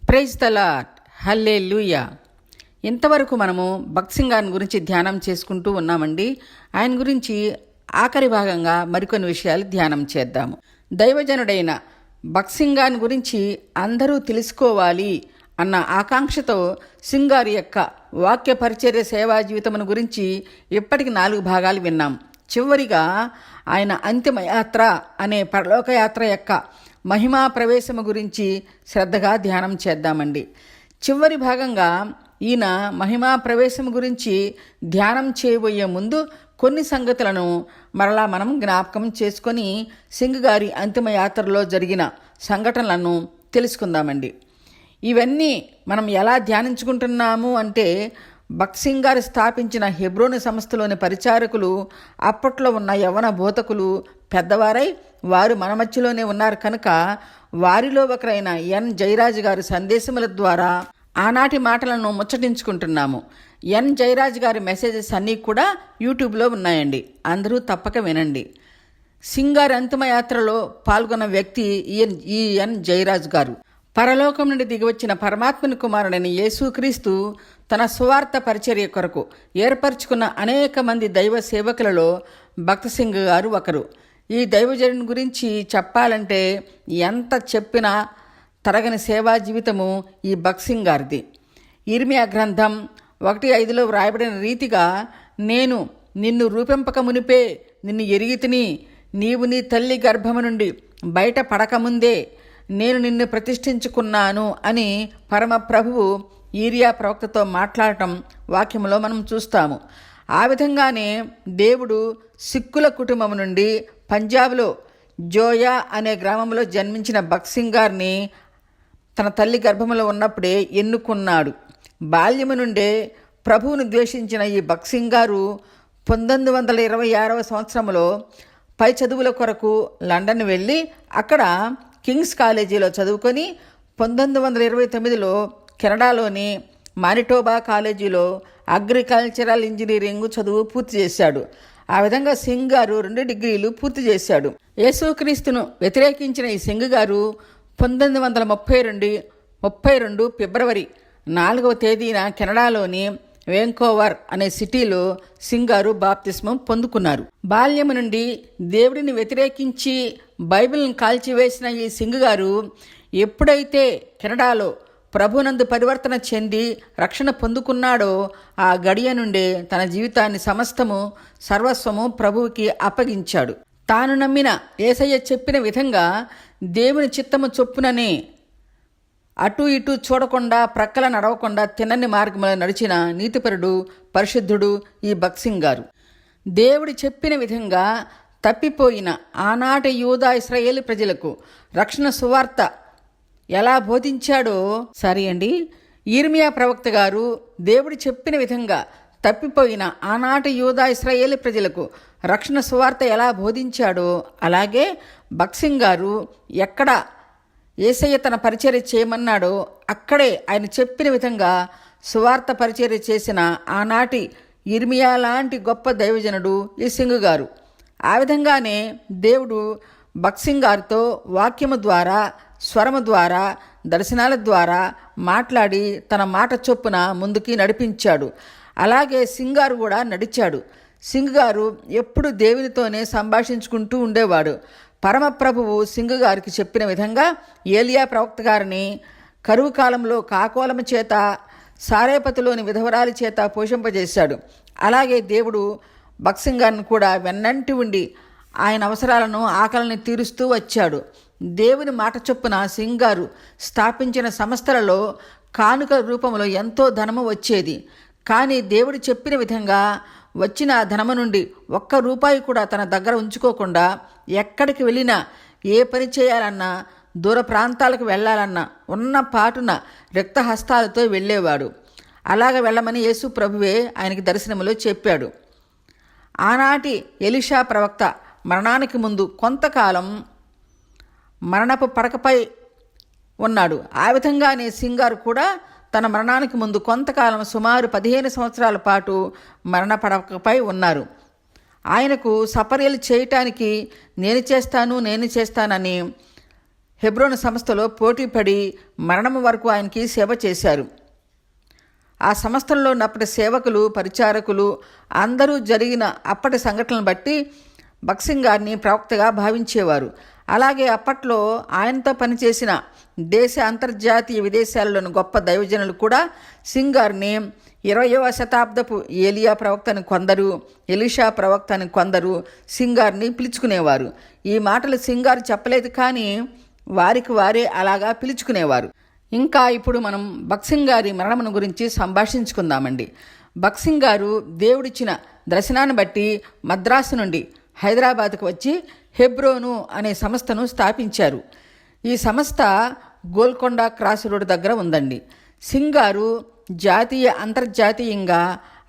Praise the lord, హల్లెలూయా. ఇంతవరకు మనము భక్సింగ్ గారి గురించి ధ్యానం చేసుకుంటూ ఉన్నామండి. ఆయన గురించి ఆఖరి భాగంగా మరికొన్ని విషయాలు ధ్యానం చేద్దాము. దైవజనుడైన భక్సింగ్ గారి గురించి అందరూ తెలుసుకోవాలి అన్న ఆకాంక్షతో సింగ్ గారి యొక్క వాక్య పరిచర్య సేవా జీవితమును గురించి ఇప్పటికి 4 భాగాలు విన్నాం. చివరిగా ఆయన అంతిమయాత్ర అనే పరలోకయాత్ర యొక్క మహిమా ప్రవేశము గురించి శ్రద్ధగా ధ్యానం చేద్దామండి. చివరి భాగంగా ఈయన మహిమా ప్రవేశం గురించి ధ్యానం చేయబోయే ముందు కొన్ని సంగతులను మరలా మనం జ్ఞాపకం చేసుకొని సింగ్ గారి అంతిమయాత్రలో జరిగిన సంఘటనలను తెలుసుకుందామండి. ఇవన్నీ మనం ఎలా ధ్యానించుకుంటున్నాము అంటే, భక్సింగ్ గారు స్థాపించిన హెబ్రోను సంస్థలోని పరిచారకులు అప్పట్లో ఉన్న యవ్వన బోధకులు పెద్దవారై వారు మన మధ్యలోనే ఉన్నారు కనుక వారిలో ఒకరైన ఎన్ జయరాజ్ గారి సందేశముల ద్వారా ఆనాటి మాటలను ముచ్చటించుకుంటున్నాము. ఎన్ జయరాజ్ గారి మెసేజెస్ అన్నీ కూడా యూట్యూబ్లో ఉన్నాయండి, అందరూ తప్పక వినండి. సింగ్ గారి అంతిమయాత్రలో పాల్గొన్న వ్యక్తి ఈ ఎన్ జయరాజ్ గారు. పరలోకం నుండి దిగివచ్చిన పరమాత్మని కుమారుడైన యేసుక్రీస్తు తన సువార్త పరిచర్య కొరకు ఏర్పరచుకున్న అనేక మంది దైవ సేవకులలో భక్త సింగ్ గారు ఒకరు. ఈ దైవజనుని గురించి చెప్పాలంటే ఎంత చెప్పినా తరగని సేవా జీవితము ఈ భక్సింగ్ గారిది. ఇర్మియా గ్రంథం 1:5లో వ్రాయబడిన రీతిగా, నేను నిన్ను రూపింపక మునిపే నిన్ను ఎరిగితిని, నీవు నీ తల్లి గర్భము నుండి బయట పడకముందే నేను నిన్ను ప్రతిష్ఠించుకున్నాను అని పరమ ప్రభువు ఈరియా ప్రవక్తతో మాట్లాడటం వాక్యంలో మనం చూస్తాము. ఆ విధంగానే దేవుడు సిక్కుల కుటుంబం నుండి పంజాబ్లో జోయా అనే గ్రామంలో జన్మించిన భక్సింగ్ గారిని తన తల్లి గర్భంలో ఉన్నప్పుడే ఎన్నుకున్నాడు. బాల్యము నుండే ప్రభువును ద్వేషించిన ఈ భక్సింగ్ గారు 1926వ సంవత్సరంలో పై చదువుల కొరకు లండన్ వెళ్ళి అక్కడ కింగ్స్ కాలేజీలో చదువుకొని 1929లో కెనడాలోని మానిటోబా కాలేజీలో అగ్రికల్చరల్ ఇంజనీరింగ్ చదువు పూర్తి చేశాడు. ఆ విధంగా సింగ్ గారు 2 డిగ్రీలు పూర్తి చేశాడు. యేసుక్రీస్తును వ్యతిరేకించిన ఈ సింగ్ గారు 1932 ఫిబ్రవరి 4వ తేదీన కెనడాలోని వేంకోవర్ అనే సిటీలో సింగ్ గారు బాప్తిస్మం పొందుకున్నారు. బాల్యము నుండి దేవుడిని వ్యతిరేకించి బైబిల్ని కాల్చివేసిన ఈ సింగ్ గారు ఎప్పుడైతే కెనడాలో ప్రభునందు పరివర్తన చెంది రక్షణ పొందుకున్నాడో ఆ గడియ నుండే తన జీవితాన్ని సమస్తము సర్వస్వము ప్రభువుకి అప్పగించాడు. తాను నమ్మిన యేసయ్య చెప్పిన విధంగా దేవుని చిత్తము చొప్పుననే అటు ఇటు చూడకుండా ప్రక్కల నడవకుండా తిన్నని మార్గంలో నడిచిన నీతిపరుడు, పరిశుద్ధుడు ఈ భక్సింగ్ గారు. దేవుడి చెప్పిన విధంగా తప్పిపోయిన ఆనాటి యూదా ఇశ్రాయేలు ప్రజలకు రక్షణ సువార్త ఎలా బోధించాడో సరే అండి. ఇర్మియా ప్రవక్త గారు దేవుడు చెప్పిన విధంగా తప్పిపోయిన ఆనాటి యూదా ఇశ్రాయేలు ప్రజలకు రక్షణ సువార్త ఎలా బోధించాడో అలాగే భక్సింగ్ గారు ఎక్కడ యేసయ్య తన పరిచర్య చేయమన్నాడో అక్కడే ఆయన చెప్పిన విధంగా సువార్త పరిచర్య చేసిన ఆనాటి ఇర్మియా లాంటి గొప్ప దైవజనుడు ఈ సింగ్ గారు. ఆ విధంగానే దేవుడు భక్సింగ్ గారితో వాక్యము ద్వారా, స్వరము ద్వారా, దర్శనాల ద్వారా మాట్లాడి తన మాట చొప్పున ముందుకి నడిపించాడు. అలాగే సింగ్ గారు కూడా నడిచాడు. సింగ్ గారు ఎప్పుడు దేవునితోనే సంభాషించుకుంటూ ఉండేవాడు. పరమప్రభువు సింగ్ గారికి చెప్పిన విధంగా ఏలియా ప్రవక్త గారిని కరువు కాలంలో కాకోలము చేత, సారేపతిలోని విధవరాలి చేత పోషింపజేశాడు. అలాగే దేవుడు భక్సింగ్ గారిని కూడా వెన్నంటి ఉండి ఆయన అవసరాలను, ఆకలిని తీరుస్తూ వచ్చాడు. దేవుని మాట చొప్పున సింగ్ గారు స్థాపించిన సంస్థలలో కానుక రూపంలో ఎంతో ధనము వచ్చేది. కానీ దేవుడు చెప్పిన విధంగా వచ్చిన ఆ ధనము నుండి ₹1 కూడా తన దగ్గర ఉంచుకోకుండా ఎక్కడికి వెళ్ళినా, ఏ పని చేయాలన్నా, దూర ప్రాంతాలకు వెళ్ళాలన్నా ఉన్న పాటున రక్తహస్తాలతో వెళ్ళేవాడు. అలాగ వెళ్ళమని యేసు ప్రభువే ఆయనకి దర్శనములో చెప్పాడు. ఆనాటి ఎలీషా ప్రవక్త మరణానికి ముందు కొంతకాలం మరణపు పడకపై ఉన్నాడు. ఆ విధంగానే సింగ్ గారు కూడా తన మరణానికి ముందు కొంతకాలం సుమారు 15 సంవత్సరాల పాటు మరణ పడకపై ఉన్నారు. ఆయనకు సపర్యలు చేయటానికి నేను చేస్తానని హెబ్రోను సంస్థలో పోటీపడి మరణం వరకు ఆయనకి సేవ చేశారు. ఆ సంస్థల్లో ఉన్నప్పటి సేవకులు, పరిచారకులు అందరూ జరిగిన అప్పటి సంఘటనలను బట్టి భగత్ సింగ్ గారిని ప్రవక్తగా భావించేవారు. అలాగే అప్పట్లో ఆయనతో పనిచేసిన దేశ అంతర్జాతీయ విదేశాలలోని గొప్ప దైవజనులు కూడా సింగ్ గారిని 20వ శతాబ్దపు ఏలియా ప్రవక్త అని కొందరు, ఎలీషా ప్రవక్త అని కొందరు సింగ్ గారిని పిలుచుకునేవారు. ఈ మాటలు సింగ్ గారు చెప్పలేదు, కానీ వారికి వారే అలాగా పిలుచుకునేవారు. ఇంకా ఇప్పుడు మనం భగత్ సింగ్ గారి మరణమును గురించి సంభాషించుకుందామండి. భగత్ సింగ్ గారు దేవుడిచ్చిన దర్శనాన్ని బట్టి మద్రాసు నుండి హైదరాబాద్కు వచ్చి హెబ్రోను అనే సంస్థను స్థాపించారు. ఈ సంస్థ గోల్కొండ క్రాస్ రోడ్ దగ్గర ఉందండి. సింగ్ గారు జాతీయ అంతర్జాతీయంగా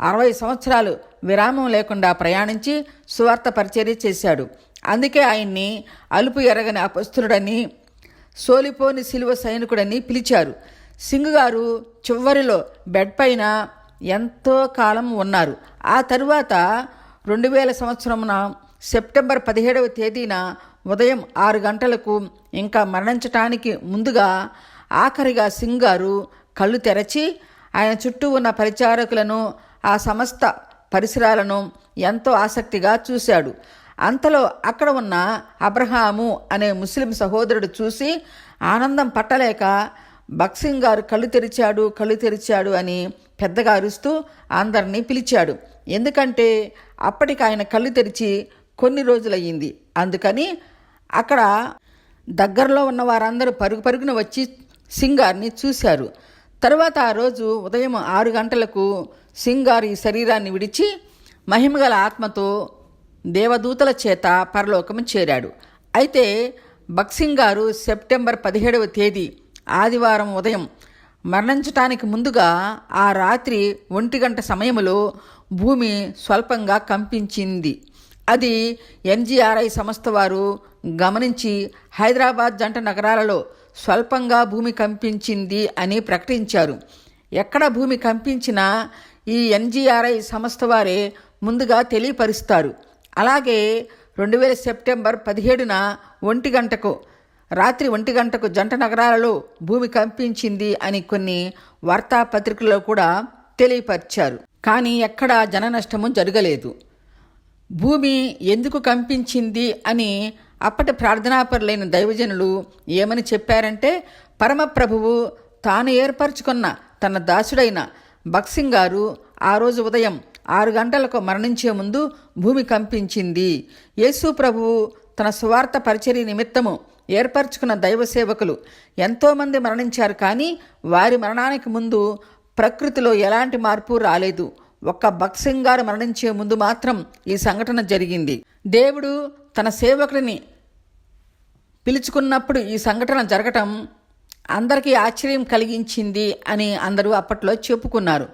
60 సంవత్సరాలు విరామం లేకుండా ప్రయాణించి సువార్త పరిచర్య చేశాడు. అందుకే ఆయన్ని అలుపు ఎరగని అపస్తులుడని, సోలిపోని సిలువ సైనికుడని పిలిచారు. సింగ్ గారు చివరిలో బెడ్ పైన ఎంతో కాలం ఉన్నారు. ఆ తరువాత 2000 సంవత్సరమున సెప్టెంబర్ 17వ తేదీన ఉదయం 6 గంటలకు ఇంకా మరణించటానికి ముందుగా ఆఖరిగా సింగ్ గారు కళ్ళు తెరచి ఆయన చుట్టూ ఉన్న పరిచారకులను, ఆ సమస్త పరిసరాలను ఎంతో ఆసక్తిగా చూశాడు. అంతలో అక్కడ ఉన్న అబ్రహాము అనే ముస్లిం సహోదరుడు చూసి ఆనందం పట్టలేక భగత్ సింగ్ గారు కళ్ళు తెరిచాడు అని పెద్దగా అరుస్తూ అందరినీ పిలిచాడు. ఎందుకంటే అప్పటికి ఆయన కళ్ళు తెరిచి కొన్ని రోజులయ్యింది. అందుకని అక్కడ దగ్గరలో ఉన్న వారందరూ పరుగున వచ్చి సింగ్ గారిని చూశారు. తరువాత ఆ రోజు ఉదయం 6 గంటలకు సింగ్ గారు ఈ శరీరాన్ని విడిచి మహిమగల ఆత్మతో దేవదూతల చేత పరలోకము చేరాడు. అయితే భగత్ సింగ్ గారు సెప్టెంబర్ 17వ తేదీ ఆదివారం ఉదయం మరణించటానికి ముందుగా ఆ రాత్రి 1 గంట సమయంలో భూమి స్వల్పంగా కంపించింది. అది ఎన్జిఆర్ఐ సంస్థ వారు గమనించి హైదరాబాద్ జంట నగరాలలో స్వల్పంగా భూమి కంపించింది అని ప్రకటించారు. ఎక్కడ భూమి కంపించినా ఈ ఎన్జిఆర్ఐ సంస్థ వారే ముందుగా తెలియపరుస్తారు. అలాగే 2000 సెప్టెంబర్ 17న 1 గంటకు రాత్రి 1 గంటకు జంట నగరాలలో భూమి కంపించింది అని కొన్ని వార్తాపత్రికల్లో కూడా తెలియపరిచారు. కానీ ఎక్కడా జన నష్టము జరగలేదు. భూమి ఎందుకు కంపించింది అని అప్పటి ప్రార్థనాపరులైన దైవజనులు ఏమని చెప్పారంటే, పరమప్రభువు తాను ఏర్పరచుకున్న తన దాసుడైన భగత్ సింగ్ గారు ఆ రోజు ఉదయం 6 గంటలకు మరణించే ముందు భూమి కంపించింది. యేసు ప్రభువు తన సువార్త పరిచర్య నిమిత్తము ఏర్పరచుకున్న దైవ సేవకులు ఎంతోమంది మరణించారు, కానీ వారి మరణానికి ముందు ప్రకృతిలో ఎలాంటి మార్పు రాలేదు. ఒక్క భగత్ సింగ్ గారు మరణించే ముందు మాత్రం ఈ సంఘటన జరిగింది. దేవుడు తన సేవకుడిని పిలుచుకున్నప్పుడు ఈ సంఘటన జరగటం అందరికీ ఆశ్చర్యం కలిగించింది అని అందరూ అప్పట్లో చెప్పుకున్నారు.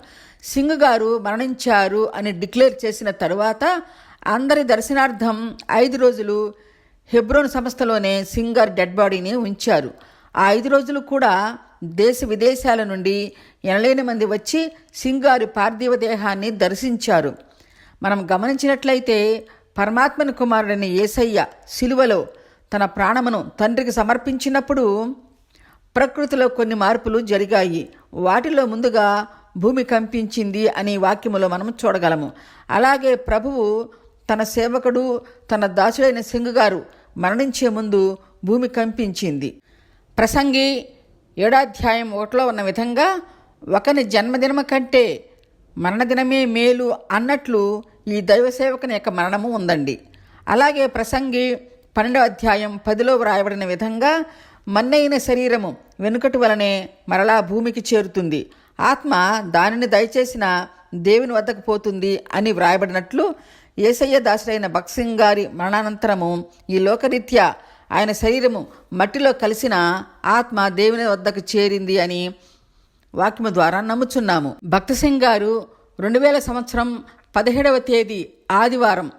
సింగ్ గారు మరణించారు అని డిక్లేర్ చేసిన తరువాత అందరి దర్శనార్థం 5 రోజులు హెబ్రోన్ సంస్థలోనే సింగ్ గారి డెడ్ బాడీని ఉంచారు. ఆ 5 రోజులు కూడా దేశ విదేశాల నుండి ఎనలేని మంది వచ్చి సింగ్ గారి పార్థివ దేహాన్ని దర్శించారు. మనం గమనించినట్లయితే పరమాత్మని కుమారుడైన యేసయ్య సిలువలో తన ప్రాణమును తండ్రికి సమర్పించినప్పుడు ప్రకృతిలో కొన్ని మార్పులు జరిగాయి. వాటిలో ముందుగా భూమి కంపించింది అనే వాక్యములో మనం చూడగలము. అలాగే ప్రభువు తన సేవకుడు తన దాసుడైన సింగ్ గారు మరణించే ముందు భూమి కంపించింది. ప్రసంగి 7వ అధ్యాయం 1లో ఉన్న విధంగా ఒకని జన్మదినము కంటే మరణదినమే మేలు అన్నట్లు ఈ దైవ సేవకుని యొక్క మరణము ఉందండి. అలాగే ప్రసంగి 12వ అధ్యాయం 10లో వ్రాయబడిన విధంగా మన్నైన శరీరము వెనుకటి వలనే మరలా భూమికి చేరుతుంది, ఆత్మ దానిని దయచేసిన దేవుని వద్దకు పోతుంది అని వ్రాయబడినట్లు యేసయ్య దాసుడైన భగత్ సింగ్ గారి మరణానంతరము ఈ లోకరీత్యా ఆయన శరీరము మట్టిలో కలిసిన ఆత్మ దేవుని వద్దకు చేరింది అని వాక్యము ద్వారా నమ్ముచున్నాము. భగత్ సింగ్ గారు 2000 సంవత్సరం 17వ తేదీ ఆదివారం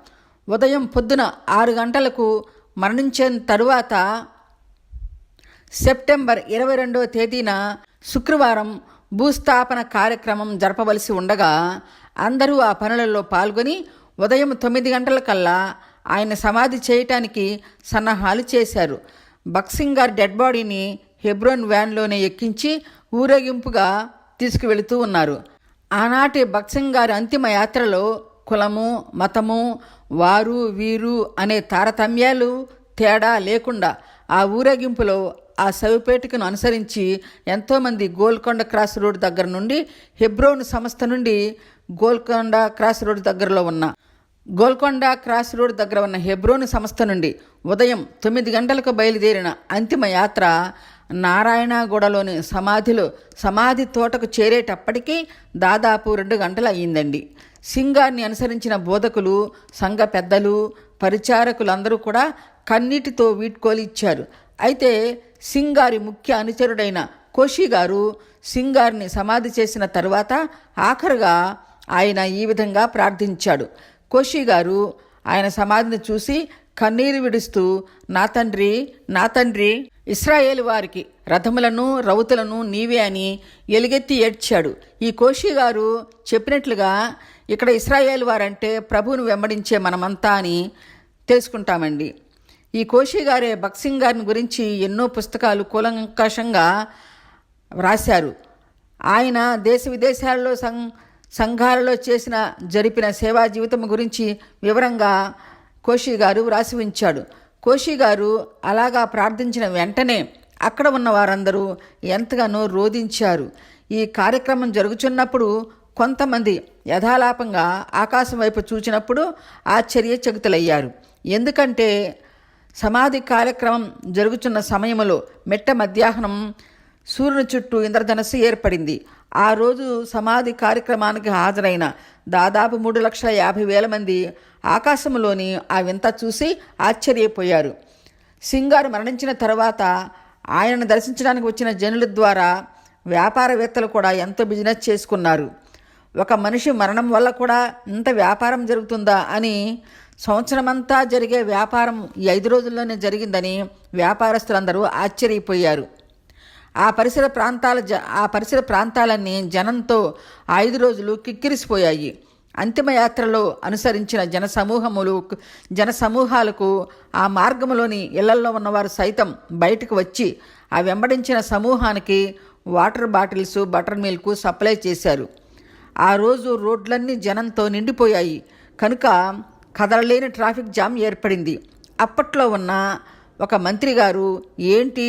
ఉదయం పొద్దున 6 గంటలకు మరణించిన తరువాత సెప్టెంబర్ 22వ తేదీన శుక్రవారం భూస్థాపన కార్యక్రమం జరపవలసి ఉండగా అందరూ ఆ పనులలో పాల్గొని ఉదయం 9 గంటలకల్లా ఆయన సమాధి చేయటానికి సన్నాహాలు చేశారు. భగత్ గారి డెడ్ బాడీని హెబ్రోన్ వ్యాన్లోనే ఎక్కించి ఊరేగింపుగా తీసుకువెళుతూ ఉన్నారు. ఆనాటి భగత్ గారి అంతిమ యాత్రలో కులము, మతము, వారు వీరు అనే తారతమ్యాలు తేడా లేకుండా ఆ ఊరేగింపులో ఆ శవపేటికను అనుసరించి ఎంతోమంది గోల్కొండ క్రాస్ రోడ్ దగ్గర నుండి హెబ్రోన్ సంస్థ నుండి గోల్కొండ క్రాస్ రోడ్ దగ్గరలో ఉన్న హెబ్రోన్ సంస్థ నుండి ఉదయం 9 గంటలకు బయలుదేరిన అంతిమ యాత్ర నారాయణగూడలోని సమాధి తోటకు చేరేటప్పటికీ దాదాపు 2 గంటలు అయ్యిందండి. సింగ్ గారిని అనుసరించిన బోధకులు, సంఘ పెద్దలు, పరిచారకులందరూ కూడా కన్నీటితో వీడ్కోలు ఇచ్చారు. అయితే సింగ్ గారి ముఖ్య అనుచరుడైన కోషి గారు సింగ్ గారిని సమాధి చేసిన తరువాత ఆఖరుగా ఆయన ఈ విధంగా ప్రార్థించాడు. కోషి గారు ఆయన సమాధిని చూసి కన్నీరు విడుస్తూ, నా తండ్రి ఇశ్రాయేలు వారికి రథములను రౌతులను నీవే అని ఎలుగెత్తి ఏడ్చాడు. ఈ కోషి గారు చెప్పినట్లుగా ఇక్కడ ఇశ్రాయేలు వారంటే ప్రభువును వెంబడించే మనమంతా అని తెలుసుకుంటామండి. ఈ కోషి గారే భగత్ గారిని గురించి ఎన్నో పుస్తకాలు కూలంకషంగా వ్రాశారు. ఆయన దేశ విదేశాలలో సంఘాలలో జరిపిన సేవా జీవితం గురించి వివరంగా కోషి గారు వ్రాసి ఉంచాడు. కోషి గారు అలాగా ప్రార్థించిన వెంటనే అక్కడ ఉన్న వారందరూ ఎంతగానో రోదించారు. ఈ కార్యక్రమం జరుగుతున్నప్పుడు కొంతమంది యథాలాపంగా ఆకాశం వైపు చూచినప్పుడు ఆశ్చర్యచకితులయ్యారు. ఎందుకంటే సమాధి కార్యక్రమం జరుగుతున్న సమయంలో మిట్ట మధ్యాహ్నం సూర్యుని చుట్టూ ఇంద్రధనస్సు ఏర్పడింది. ఆ రోజు సమాధి కార్యక్రమానికి హాజరైన దాదాపు 3,50,000 మంది ఆకాశంలోని ఆ వింత చూసి ఆశ్చర్యపోయారు. సింగ్ గారు మరణించిన తర్వాత ఆయనను దర్శించడానికి వచ్చిన జనుల ద్వారా వ్యాపారవేత్తలు కూడా ఎంతో బిజినెస్ చేసుకున్నారు. ఒక మనిషి మరణం వల్ల కూడా ఇంత వ్యాపారం జరుగుతుందా అని, సంవత్సరమంతా జరిగే వ్యాపారం ఈ 5 రోజుల్లోనే జరిగిందని వ్యాపారస్తులందరూ ఆశ్చర్యపోయారు. ఆ పరిసర ప్రాంతాలన్నీ జనంతో 5 రోజులు కిక్కిరిసిపోయాయి. అంతిమ యాత్రలో అనుసరించిన జనసమూహాలకు ఆ మార్గంలోని ఇళ్లల్లో ఉన్నవారు సైతం బయటకు వచ్చి ఆ వెంబడించిన సమూహానికి water bottles, butter milk supply చేశారు. ఆ రోజు రోడ్లన్నీ జనంతో నిండిపోయాయి కనుక కదలలేని ట్రాఫిక్ జామ్ ఏర్పడింది. అప్పట్లో ఉన్న ఒక మంత్రి గారు, ఏంటి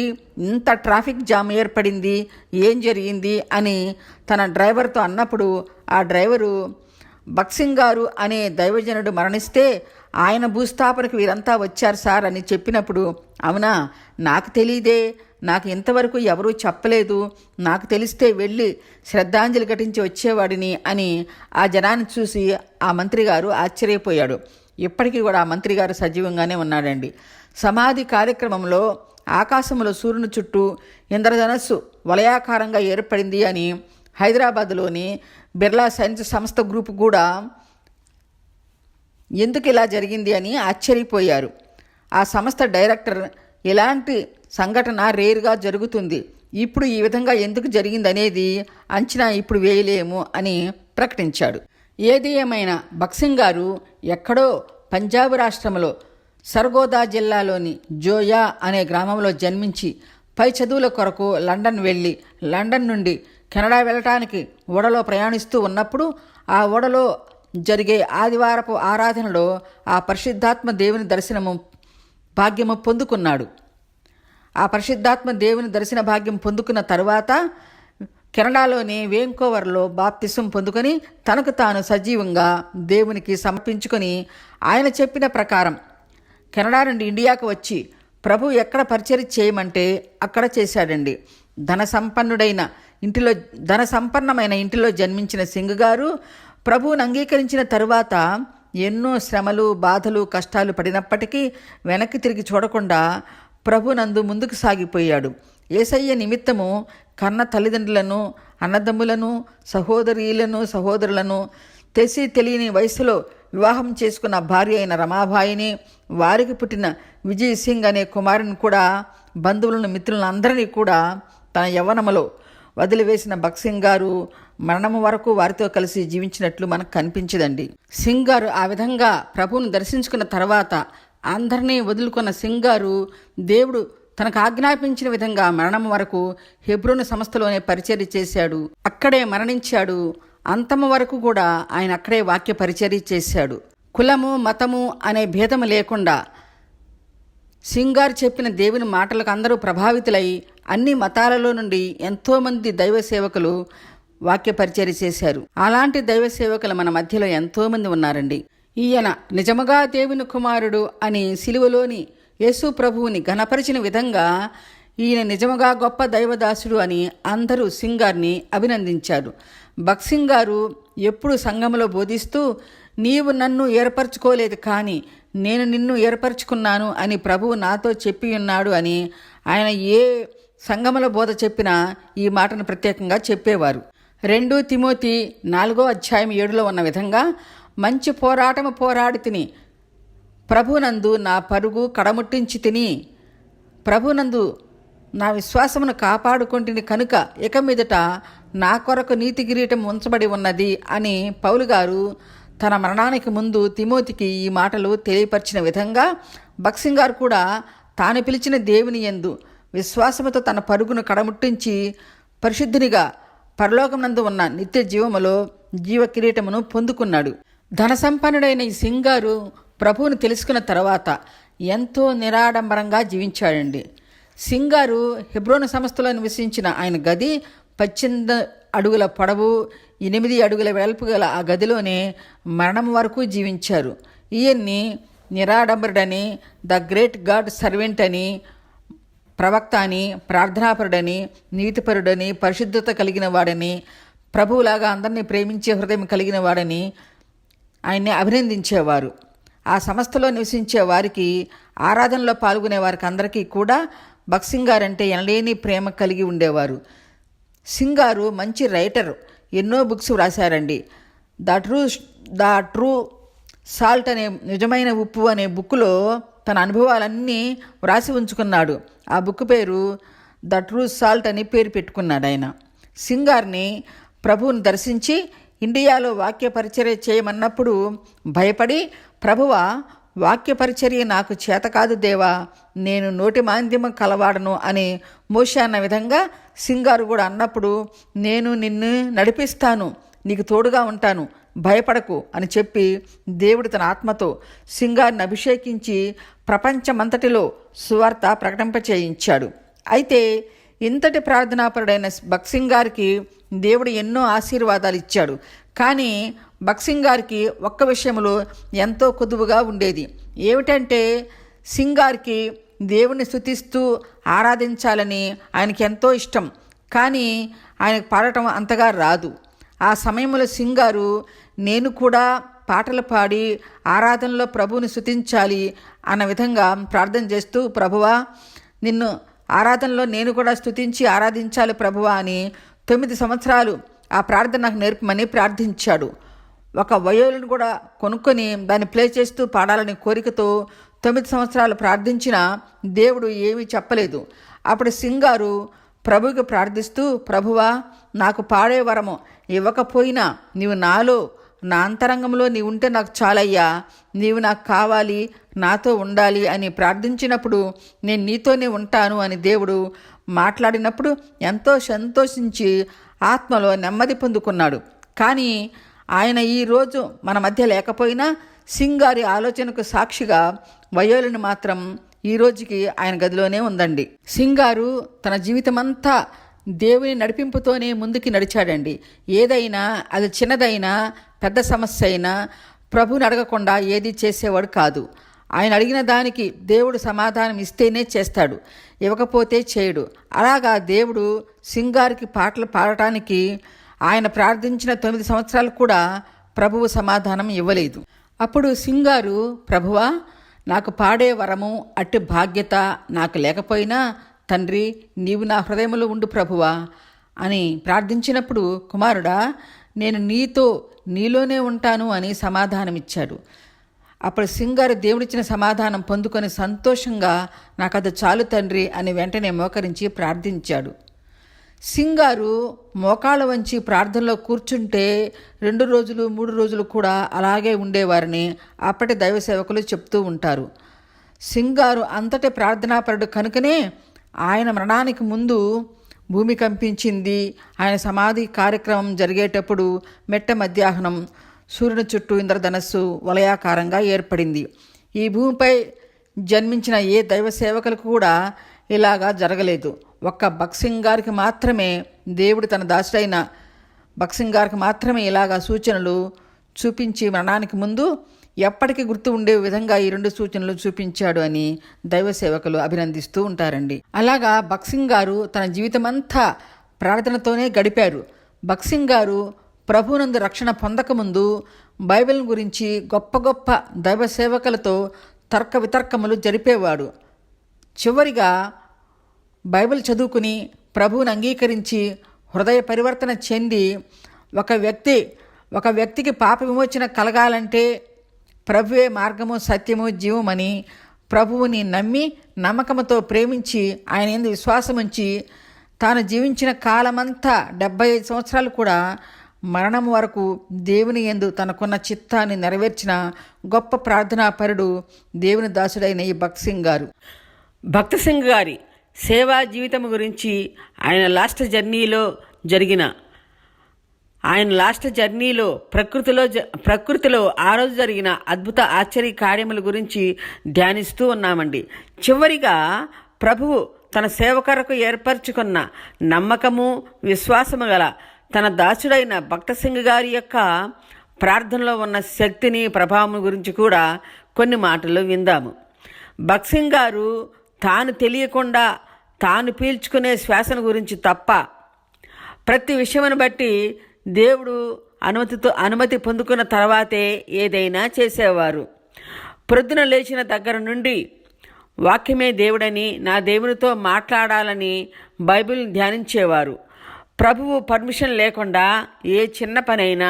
ఇంత ట్రాఫిక్ జామ్ ఏర్పడింది, ఏం జరిగింది అని తన డ్రైవర్తో అన్నప్పుడు ఆ డ్రైవరు భగత్ గారు అనే దైవజనుడు మరణిస్తే ఆయన భూస్థాపనకు వీరంతా వచ్చారు సార్ అని చెప్పినప్పుడు, అవునా, నాకు తెలీదే, నాకు ఇంతవరకు ఎవరూ చెప్పలేదు, నాకు తెలిస్తే వెళ్ళి శ్రద్ధాంజలి ఘటించి వచ్చేవాడిని అని ఆ జనాన్ని చూసి ఆ మంత్రి గారు ఆశ్చర్యపోయాడు. ఇప్పటికీ కూడా ఆ మంత్రి గారు సజీవంగానే ఉన్నాడండి. సమాధి కార్యక్రమంలో ఆకాశంలో సూర్యుని చుట్టూ ఇంద్రధనస్సు వలయాకారంగా ఏర్పడింది అని హైదరాబాద్లోని బిర్లా సైన్స్ సంస్థ గ్రూప్ కూడా ఎందుకు ఇలా జరిగింది అని ఆశ్చర్యపోయారు. ఆ సంస్థ డైరెక్టర్, ఇలాంటి సంఘటన రేరుగా జరుగుతుంది, ఇప్పుడు ఈ విధంగా ఎందుకు జరిగిందనేది అంచనా ఇప్పుడు వేయలేము అని ప్రకటించాడు. ఏది ఏమైనా భగత్ గారు ఎక్కడో పంజాబ్ రాష్ట్రంలో సర్గోదా జిల్లాలోని జోయా అనే గ్రామంలో జన్మించి పై చదువుల కొరకు లండన్ వెళ్ళి లండన్ నుండి కెనడా వెళ్ళటానికి ఓడలో ప్రయాణిస్తూ ఉన్నప్పుడు ఆ ఓడలో జరిగే ఆదివారపు ఆరాధనలో ఆ పరిశుద్ధాత్మ దేవుని దర్శనము భాగ్యము పొందుకున్నాడు. ఆ పరిశుద్ధాత్మ దేవుని దర్శన భాగ్యం పొందుకున్న తరువాత కెనడాలోని వేంకోవర్లో బాప్తిసం పొందుకొని తనకు తాను సజీవంగా దేవునికి సమర్పించుకొని ఆయన చెప్పిన ప్రకారం కెనడా నుండి ఇండియాకు వచ్చి ప్రభు ఎక్కడ పరిచర్య చేయమంటే అక్కడ చేశాడండి. ధన సంపన్నమైన ఇంటిలో జన్మించిన సింగ్ గారు ప్రభువును అంగీకరించిన తరువాత ఎన్నో శ్రమలు, బాధలు, కష్టాలు పడినప్పటికీ వెనక్కి తిరిగి చూడకుండా ప్రభునందు ముందుకు సాగిపోయాడు. యేసయ్య నిమిత్తము కన్న తల్లిదండ్రులను, అన్నదమ్ములను, సహోదరులను తెలియని వయసులో వివాహం చేసుకున్న భార్య అయిన రమాబాయిని, వారికి పుట్టిన విజయ్ సింగ్ అనే కుమారుని కూడా, బంధువులను, మిత్రులను అందరినీ కూడా తన యవ్వనములో వదిలివేసిన భగత్ గారు మరణము వరకు వారితో కలిసి జీవించినట్లు మనకు కనిపించదండి. సింగ్ గారు ఆ విధంగా ప్రభువును దర్శించుకున్న తర్వాత అందరినీ వదులుకున్న సింగ్ గారు దేవుడు తనకు ఆజ్ఞాపించిన విధంగా మరణం వరకు హెబ్రోను సంస్థలోనే పరిచర్య చేశాడు. అక్కడే మరణించాడు. అంతము వరకు కూడా ఆయన అక్కడే వాక్య పరిచర్య చేశాడు. కులము మతము అనే భేదము లేకుండా సింగార్ చెప్పిన దేవుని మాటలకు అందరూ ప్రభావితులై అన్ని మతాలలో నుండి ఎంతోమంది దైవ సేవకులు వాక్య పరిచర్య చేశారు. అలాంటి దైవ సేవకులు మన మధ్యలో ఎంతోమంది ఉన్నారండి. ఈయన నిజముగా దేవుని కుమారుడు అని సిలువలోని యేసు ప్రభువుని ఘనపరిచిన విధంగా ఈయన నిజముగా గొప్ప దైవదాసుడు అని అందరూ సింగార్ని అభినందించారు. భక్సింగ్ గారు ఎప్పుడు సంఘములో బోధిస్తూ, నీవు నన్ను ఏర్పరచుకోలేదు కానీ నేను నిన్ను ఏర్పరచుకున్నాను అని ప్రభువు నాతో చెప్పి ఉన్నాడు అని ఆయన ఏ సంఘముల బోధ చెప్పినా ఈ మాటను ప్రత్యేకంగా చెప్పేవారు. 2 తిమోతి 4:7 ఉన్న విధంగా, మంచి పోరాటము పోరాడి తిని ప్రభునందు నా పరుగు కడముట్టించి తిని ప్రభునందు నా విశ్వాసమును కాపాడుకొంటిని కనుక ఇక మీదట నా కొరకు నీతి కిరీటం ఉంచబడి ఉన్నది అని పౌలు గారు తన మరణానికి ముందు తిమోతికి ఈ మాటలు తెలియపరిచిన విధంగా భక్సింగ్ గారు కూడా తాను పిలిచిన దేవుని యందు విశ్వాసముతో తన పరుగును కడముట్టించి పరిశుద్ధునిగా పరలోకమునందు ఉన్న నిత్య జీవములో జీవ కిరీటమును పొందుకున్నాడు. ధనసంపన్నుడైన ఈ సింగ్ గారు ప్రభువును తెలుసుకున్న తర్వాత ఎంతో నిరాడంబరంగా జీవించాడండి. సింగ్ గారు హెబ్రోను సంస్థలో నివసించిన ఆయన గది 18 అడుగుల పొడవు 8 అడుగుల వెడల్పు గల ఆ గదిలోనే మరణం వరకు జీవించారు. ఈయన్ని నిరాడంబరుడని, ద గ్రేట్ గాడ్ సర్వెంట్ అని, ప్రవక్త అని, ప్రార్థనాపరుడని, నీతిపరుడని, పరిశుద్ధత కలిగిన వాడని, ప్రభువులాగా అందరినీ ప్రేమించే హృదయం కలిగిన వాడని ఆయన్ని అభినందించేవారు. ఆ సంస్థలో నివసించే వారికి, ఆరాధనలో పాల్గొనే వారికి అందరికీ కూడా భక్సింగ్ గారంటే ఎనలేని ప్రేమ కలిగి ఉండేవారు. సింగ్ గారు మంచి రైటర్, ఎన్నో బుక్స్ వ్రాశారండి. ద ట్రూ సాల్ట్ అనే నిజమైన ఉప్పు అనే బుక్లో తన అనుభవాలన్నీ వ్రాసి ఉంచుకున్నాడు. ఆ బుక్ పేరు ద ట్రూ సాల్ట్ అని పేరు పెట్టుకున్నాడు ఆయన. సింగ్ గారిని ప్రభువుని దర్శించి ఇండియాలో వాక్య పరిచర్య చేయమన్నప్పుడు భయపడి, ప్రభువా, వాక్య పరిచర్య నాకు చేత కాదు దేవా, నేను నోటి మాంద్యము కలవాడను అని మోషే అన్న విధంగా సింగ్ గారు కూడా అన్నప్పుడు, నేను నిన్ను నడిపిస్తాను, నీకు తోడుగా ఉంటాను, భయపడకు అని చెప్పి దేవుడు తన ఆత్మతో సింగ్ గారిని అభిషేకించి ప్రపంచమంతటిలో సువార్త ప్రకటింపచేయించాడు. అయితే ఇంతటి ప్రార్థనాపరుడైన భక్సింగ్ గారికి దేవుడు ఎన్నో ఆశీర్వాదాలు ఇచ్చాడు. కానీ భక్సింగ్ గారికి ఒక్క విషయంలో ఎంతో కొదువుగా ఉండేది. ఏమిటంటే, సింగ్ గారికి దేవుణ్ణి స్తుతిస్తూ ఆరాధించాలని ఆయనకి ఎంతో ఇష్టం. కానీ ఆయనకు పాడటం అంతగా రాదు. ఆ సమయంలో సింగ్ గారు, నేను కూడా పాటలు పాడి ఆరాధనలో ప్రభువుని స్తుతించాలి అన్న విధంగా ప్రార్థన చేస్తూ, ప్రభువా, నిన్ను ఆరాధనలో నేను కూడా స్తుతించి ఆరాధించాలి ప్రభువా అని 9 సంవత్సరాలు ఆ ప్రార్థన నాకు నేర్పమని ప్రార్థించాడు. ఒక వయోలిన్ కూడా కొనుక్కొని దాన్ని ప్లే చేస్తూ పాడాలని కోరికతో 9 సంవత్సరాలు ప్రార్థించిన దేవుడు ఏమీ చెప్పలేదు. అప్పుడు సింగ్ గారు ప్రభువుకి ప్రార్థిస్తూ, ప్రభువా, నాకు పాడే వరము ఇవ్వకపోయినా నీవు నాలో, నా అంతరంగంలో నీవు ఉంటే నాకు చాలయ్యా, నీవు నాకు కావాలి, నాతో ఉండాలి అని ప్రార్థించినప్పుడు నేను నీతోనే ఉంటాను అని దేవుడు మాట్లాడినప్పుడు ఎంతో సంతోషించి ఆత్మలో నెమ్మది పొందుకున్నాడు. కానీ ఆయన ఈరోజు మన మధ్య లేకపోయినా సింగ్ గారి ఆలోచనకు సాక్షిగా వయోలిన్ మాత్రం ఈ రోజుకి ఆయన గదిలోనే ఉందండి. సింగ్ గారు తన జీవితమంతా దేవుని నడిపింపుతోనే ముందుకి నడిచాడండి. ఏదైనా, అది చిన్నదైనా పెద్ద సమస్య అయినా ప్రభువుని అడగకుండా ఏది చేసేవాడు కాదు. ఆయన అడిగిన దానికి దేవుడు సమాధానం ఇస్తేనే చేస్తాడు, ఇవ్వకపోతే చేయడు. అలాగా దేవుడు సింగ్ గారికి పాటలు పాడటానికి ఆయన ప్రార్థించిన 9 సంవత్సరాలు కూడా ప్రభువు సమాధానం ఇవ్వలేదు. అప్పుడు సింగ్ గారు, ప్రభువా, నాకు పాడే వరము అట్టి బాధ్యత నాకు లేకపోయినా తండ్రి, నీవు నా హృదయంలో ఉండు ప్రభువా అని ప్రార్థించినప్పుడు, కుమారుడా, నేను నీలోనే ఉంటాను అని సమాధానమిచ్చాడు. అప్పుడు సింగ్ గారు దేవుడిచ్చిన సమాధానం పొందుకొని సంతోషంగా, నాకు అది చాలు తండ్రి అని వెంటనే మోకరించి ప్రార్థించాడు. సింగ్ గారు మోకాళ్ళ వంచి ప్రార్థనలో కూర్చుంటే 2 రోజులు 3 రోజులు కూడా అలాగే ఉండేవారని అప్పటి దైవ సేవకులు చెప్తూ ఉంటారు. సింగ్ గారు అంతటి ప్రార్థనాపరుడు కనుకనే ఆయన మరణానికి ముందు భూమి కంపించింది. ఆయన సమాధి కార్యక్రమం జరిగేటప్పుడు మెట్ట మధ్యాహ్నం సూర్యుని చుట్టూ ఇంద్రధనస్సు వలయాకారంగా ఏర్పడింది. ఈ భూమిపై జన్మించిన ఏ దైవ సేవకులకు కూడా ఇలాగా జరగలేదు. ఒక్క భక్సింగ్ గారికి మాత్రమే దేవుడు తన దాసుడైన భక్సింగ్ గారికి మాత్రమే ఇలాగా సూచనలు చూపించి మరణానికి ముందు ఎప్పటికీ గుర్తు ఉండే విధంగా ఈ 2 సూచనలు చూపించాడు అని దైవ సేవకులు అభినందిస్తూ ఉంటారండి. అలాగా భక్సింగ్ గారు తన జీవితమంతా ప్రార్థనతోనే గడిపారు. భక్సింగ్ గారు ప్రభునందు రక్షణ పొందకముందు బైబిల్ గురించి గొప్ప గొప్ప దైవ సేవకులతో తర్క వితర్కములు జరిపేవాడు. చివరిగా బైబిల్ చదువుకుని ప్రభువుని అంగీకరించి హృదయ పరివర్తన చెంది ఒక వ్యక్తికి పాప విమోచన కలగాలంటే ప్రభువే మార్గము సత్యము జీవమని ప్రభువుని నమ్మి నమ్మకముతో ప్రేమించి ఆయన యందు విశ్వాసముంచి తాను జీవించిన కాలమంతా 75 సంవత్సరాలు కూడా మరణం వరకు దేవుని యందు తనకున్న చిత్తాన్ని నెరవేర్చిన గొప్ప ప్రార్థనాపరుడు దేవుని దాసుడైన ఈ భక్సింగ్ గారు. భక్త సింగ్ గారి సేవా జీవితం గురించి ఆయన లాస్ట్ జర్నీలో ప్రకృతిలో ఆ రోజు జరిగిన అద్భుత ఆశ్చర్య కార్యముల గురించి ధ్యానిస్తూ ఉన్నామండి. చివరిగా ప్రభువు తన సేవకులకు ఏర్పరచుకున్న నమ్మకము విశ్వాసము గల తన దాసుడైన భక్త సింగ్ గారి యొక్క ప్రార్థనలో ఉన్న శక్తిని ప్రభావం గురించి కూడా కొన్ని మాటలు విందాము. భక్సింగ్ గారు తాను తెలియకుండా తాను పీల్చుకునే శ్వాసను గురించి తప్ప ప్రతి విషయమును బట్టి దేవుడు అనుమతి పొందుకున్న తర్వాతే ఏదైనా చేసేవారు. ప్రొద్దున లేచిన దగ్గర నుండి వాక్యమే దేవుడని, నా దేవునితో మాట్లాడాలని బైబిల్ని ధ్యానించేవారు. ప్రభువు పర్మిషన్ లేకుండా ఏ చిన్న పనైనా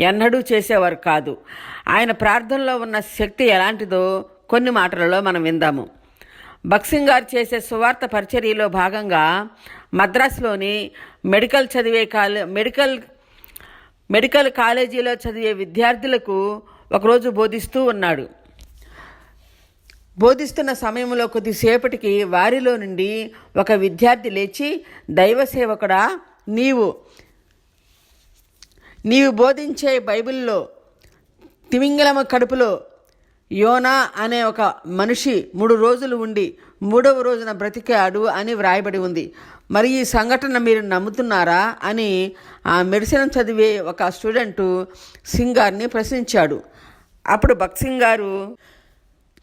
ఎన్నడూ చేసేవారు కాదు. ఆయన ప్రార్థనలో ఉన్న శక్తి ఎలాంటిదో కొన్ని మాటలలో మనం విందాము. భక్సింగ్ గారు చేసే సువార్త పరిచర్యలో భాగంగా మద్రాసులోని మెడికల్ కాలేజీలో చదివే విద్యార్థులకు ఒకరోజు బోధిస్తూ ఉన్నాడు. బోధిస్తున్న సమయంలో కొద్దిసేపటికి వారిలో నుండి ఒక విద్యార్థి లేచి, దైవ సేవకుడా, నీవు బోధించే బైబిల్లో తిమింగలము కడుపులో యోనా అనే ఒక మనిషి 3 రోజులు ఉండి 3వ రోజున బ్రతికాడు అని వ్రాయబడి ఉంది. మరి ఈ సంఘటన మీరు నమ్ముతున్నారా అని ఆ మెడిసిన్ చదివే ఒక స్టూడెంటు సింగ్ గారిని ప్రశ్నించాడు. అప్పుడు భక్సింగ్ గారు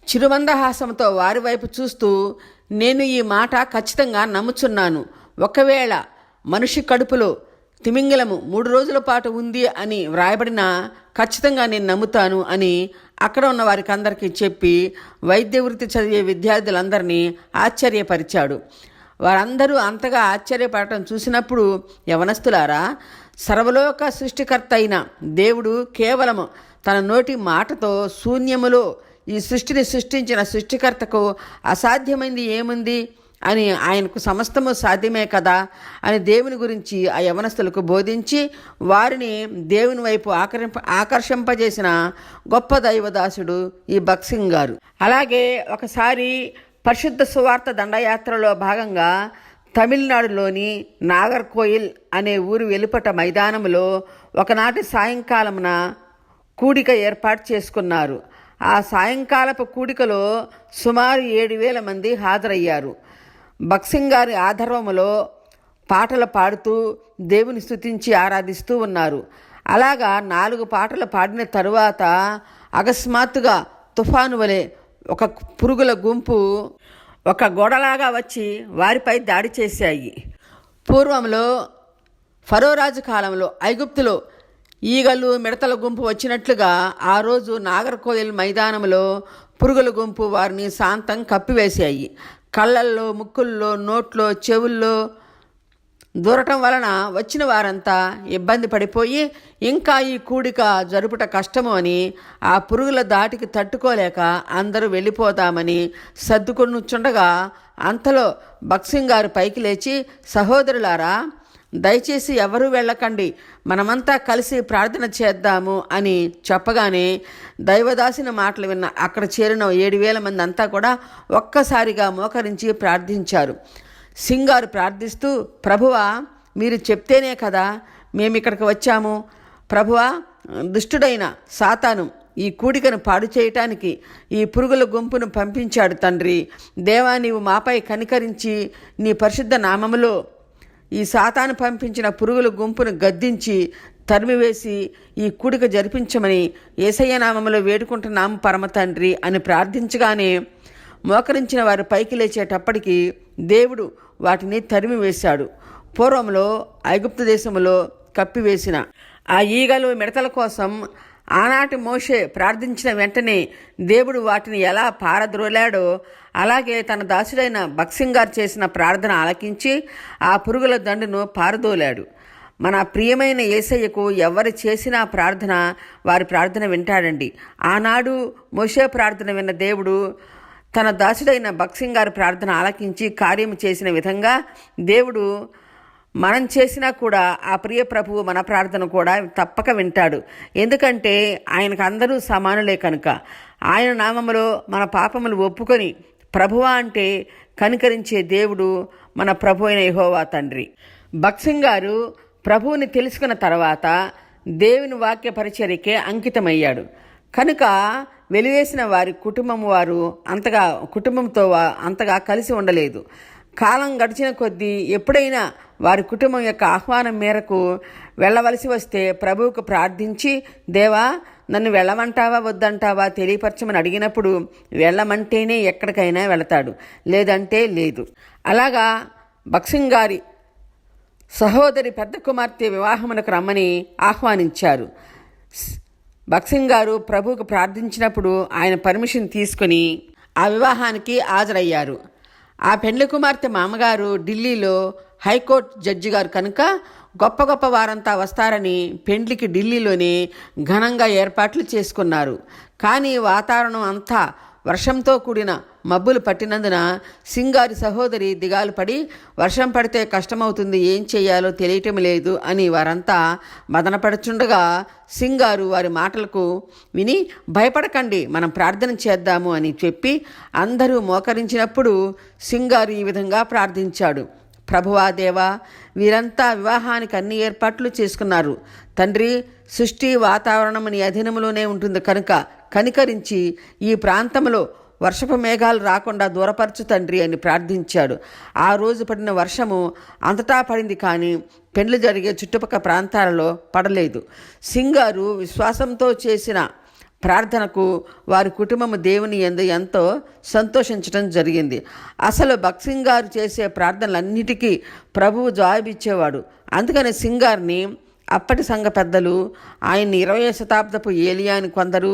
చిరుమందహాసంతో వారి వైపు చూస్తూ, నేను ఈ మాట ఖచ్చితంగా నమ్ముచున్నాను. ఒకవేళ మనిషి కడుపులో తిమింగలము 3 రోజుల పాటు ఉంది అని వ్రాయబడిన ఖచ్చితంగా నేను నమ్ముతాను అని అక్కడ ఉన్న వారికి అందరికీ చెప్పి వైద్య వృత్తి చదివే విద్యార్థులందరినీ ఆశ్చర్యపరిచాడు. వారందరూ అంతగా ఆశ్చర్యపడటం చూసినప్పుడు, యవనస్తులారా, సర్వలోక సృష్టికర్త అయిన దేవుడు కేవలం తన నోటి మాటతో శూన్యములో ఈ సృష్టిని సృష్టించిన సృష్టికర్తకు అసాధ్యమైంది ఏముంది అని, ఆయనకు సమస్తము సాధ్యమే కదా అని దేవుని గురించి ఆ యవనస్తులకు బోధించి వారిని దేవుని వైపు ఆకర్షింపజేసిన గొప్ప దైవదాసుడు ఈ భక్సింగ్ గారు. అలాగే ఒకసారి పరిశుద్ధ సువార్త దండయాత్రలో భాగంగా తమిళనాడులోని నాగర్కోయిల్ అనే ఊరు వెలుపట మైదానంలో ఒకనాటి సాయంకాలమున కూడిక ఏర్పాటు చేసుకున్నారు. ఆ సాయంకాలపు కూడికలో సుమారు 7,000 మంది హాజరయ్యారు. భక్సింగ్ గారి ఆధ్వర్యంలో పాటలు పాడుతూ దేవుని స్తుతించి ఆరాధిస్తూ ఉన్నారు. అలాగా 4 పాటలు పాడిన తరువాత అకస్మాత్తుగా తుఫాను వలె ఒక పురుగుల గుంపు ఒక గోడలాగా వచ్చి వారిపై దాడి చేశాయి. పూర్వంలో ఫరో రాజు కాలంలో ఐగుప్తులో ఈగలు మిడతల గుంపు వచ్చినట్లుగా ఆ రోజు నాగర్కోయిల్ మైదానంలో పురుగుల గుంపు వారిని శాంతం కప్పివేశాయి. కళ్ళల్లో, ముక్కుల్లో, నోట్లో, చెవుల్లో దూరటం వలన వచ్చిన వారంతా ఇబ్బంది పడిపోయి ఇంకా ఈ కూడిక జరుపుట కష్టము అని ఆ పురుగుల దాటికి తట్టుకోలేక అందరూ వెళ్ళిపోదామని సర్దుకొనుచుండగా అంతలో భక్సింగ్ గారు పైకి లేచి, సహోదరులారా, దయచేసి ఎవరూ వెళ్ళకండి, మనమంతా కలిసి ప్రార్థన చేద్దాము అని చెప్పగానే దైవదాసిన మాటలు విన్న అక్కడ చేరిన 7,000 మంది అంతా కూడా ఒక్కసారిగా మోకరించి ప్రార్థించారు. సింగారు ప్రార్థిస్తూ, ప్రభువా మీరు చెప్తేనే కదా మేము ఇక్కడికి వచ్చాము. ప్రభువా, దుష్టుడైన సాతాను ఈ కూడికను పాడు చేయటానికి ఈ పురుగుల గుంపును పంపించాడు తండ్రి. దేవా, నీవు మాపై కనికరించి నీ పరిశుద్ధ నామములో ఈ సాతాను పంపించిన పురుగుల గుంపును గద్దించి తరిమివేసి ఈ కూడిక జరిపించమని యేసయ్య నామములో వేడుకుంటున్నాము పరమ తండ్రి అని ప్రార్థించగానే మోకరించిన వారు పైకి లేచేటప్పటికి దేవుడు వాటిని తరిమివేశాడు. పూర్వంలో ఐగుప్తు దేశంలో కప్పివేసిన ఆ ఈగలు మిడతల కోసం ఆనాటి మోషే ప్రార్థించిన వెంటనే దేవుడు వాటిని ఎలా పారద్రోలాడో అలాగే తన దాసుడైన బక్సింగారు చేసిన ప్రార్థన ఆలకించి ఆ పురుగుల దండును పారదోలాడు. మన ప్రియమైన యేసయ్యకు ఎవరు చేసినా ప్రార్థన వారి ప్రార్థన వింటాడండి. ఆనాడు మోషే ప్రార్థన విన్న దేవుడు తన దాసుడైన బక్సింగారు ప్రార్థన ఆలకించి కార్యము చేసిన విధంగా దేవుడు మనం చేసినా కూడా ఆ ప్రియ ప్రభువు మన ప్రార్థన కూడా తప్పక వింటాడు. ఎందుకంటే ఆయనకు అందరూ సమానులే కనుక. ఆయన నామములో మన పాపములు ఒప్పుకొని ప్రభువా అంటే కనికరించే దేవుడు మన ప్రభు అయిన యెహోవా తండ్రి. బక్సింగారు ప్రభువుని తెలుసుకున్న తర్వాత దేవుని వాక్య పరిచర్యకే అంకితమయ్యాడు కనుక వెలివేసిన వారి కుటుంబంతో అంతగా కలిసి ఉండలేదు. కాలం గడిచిన కొద్దీ ఎప్పుడైనా వారి కుటుంబం యొక్క ఆహ్వానం మేరకు వెళ్ళవలసి వస్తే ప్రభువుకు ప్రార్థించి, దేవా నన్ను వెళ్ళమంటావా వద్దంటావా తెలియపరచమని అడిగినప్పుడు వెళ్ళమంటేనే ఎక్కడికైనా వెళతాడు, లేదంటే లేదు. అలాగా బక్సింగారి సహోదరి పెద్ద కుమార్తె వివాహమునకు రమ్మని ఆహ్వానించారు. బక్సింగారు ప్రభువుకు ప్రార్థించినప్పుడు ఆయన పర్మిషన్ తీసుకుని ఆ వివాహానికి హాజరయ్యారు. ఆ పెండ్లి కుమార్తె మామగారు ఢిల్లీలో హైకోర్టు జడ్జి గారు కనుక గొప్ప గొప్ప వారంతా వస్తారని పెండ్లికి ఢిల్లీలోనే ఘనంగా ఏర్పాట్లు చేసుకున్నారు. కానీ వాతావరణం అంతా వర్షంతో కూడిన మబ్బులు పట్టినందున సింగారి సహోదరి దిగాలు పడి, వర్షం పడితే కష్టమవుతుంది, ఏం చేయాలో తెలియటం లేదు అని వారంతా మదనపడుచుండగా సింగారు వారి మాటలకు విని, భయపడకండి మనం ప్రార్థన చేద్దాము అని చెప్పి అందరూ మోకరించినప్పుడు సింగారు ఈ విధంగా ప్రార్థించాడు. ప్రభువా దేవా, వీరంతా వివాహానికి అన్ని ఏర్పాట్లు చేసుకున్నారు తండ్రి. సృష్టి వాతావరణం నీ అధీనంలోనే ఉంటుంది కనుక కనికరించి ఈ ప్రాంతంలో వర్షపు మేఘాలు రాకుండా దూరపరచు తండ్రి అని ప్రార్థించాడు. ఆ రోజు పడిన వర్షము అంతటా పడింది, కానీ పెండ్లు జరిగే చుట్టుపక్కల ప్రాంతాలలో పడలేదు. సింగారు విశ్వాసంతో చేసిన ప్రార్థనకు వారి కుటుంబము దేవుని యందు ఎంతో సంతోషించడం జరిగింది. అసలు బక్సింగారు చేసే ప్రార్థనలన్నిటికీ ప్రభువు జవాబిచ్చేవాడు. అందుకని సింగార్ని అప్పటి సంఘ పెద్దలు ఆయన్ని 20వ శతాబ్దపు ఏలియా అని కొందరు,